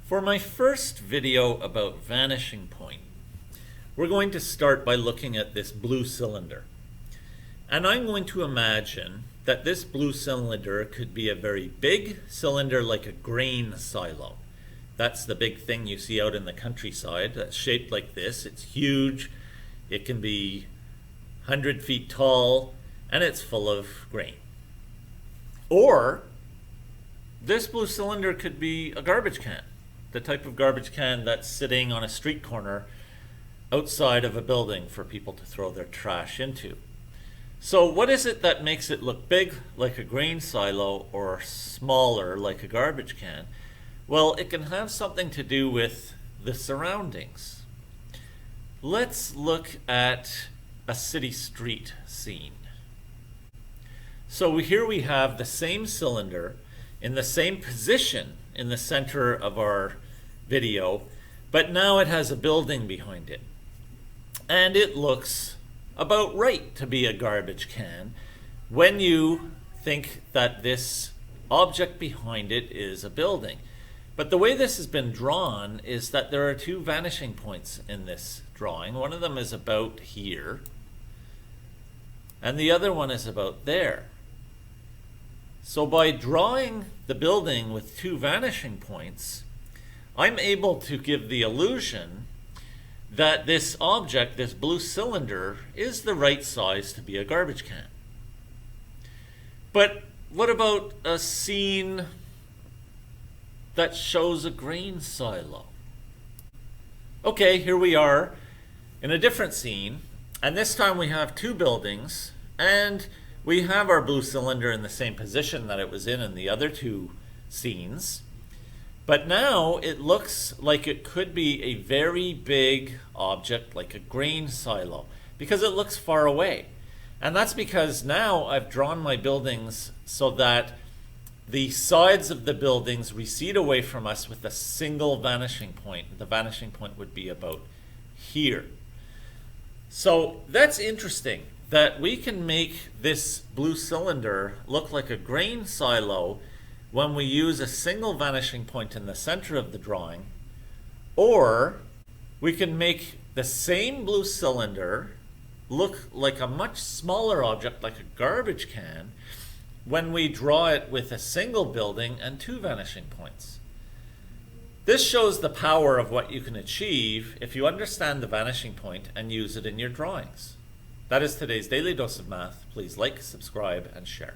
For my first video about vanishing point, we're going to start by looking at this blue cylinder. And I'm going to imagine that this blue cylinder could be a very big cylinder like a grain silo. That's the big thing you see out in the countryside that's shaped like this. It's huge, it can be 100 feet tall, and it's full of grain. Or this blue cylinder could be a garbage can, the type of garbage can that's sitting on a street corner outside of a building for people to throw their trash into. So what is it that makes it look big like a grain silo or smaller like a garbage can? Well, it can have something to do with the surroundings. Let's look at a city street scene. So here we have the same cylinder in the same position in the center of our video, but now it has a building behind it. And it looks about right to be a garbage can when you think that this object behind it is a building. But the way this has been drawn is that there are two vanishing points in this drawing. One of them is about here, and the other one is about there. So by drawing the building with two vanishing points, I'm able to give the illusion that this object, this blue cylinder, is the right size to be a garbage can. But what about a scene that shows a grain silo? Okay, here we are in a different scene, and this time we have two buildings, and we have our blue cylinder in the same position that it was in the other two scenes. But now it looks like it could be a very big object like a grain silo because it looks far away. And that's because now I've drawn my buildings so that the sides of the buildings recede away from us with a single vanishing point. The vanishing point would be about here. So that's interesting that we can make this blue cylinder look like a grain silo when we use a single vanishing point in the center of the drawing, or we can make the same blue cylinder look like a much smaller object like a garbage can when we draw it with a single building and two vanishing points. This shows the power of what you can achieve if you understand the vanishing point and use it in your drawings. That is today's Daily Dose of Math. Please like, subscribe, and share.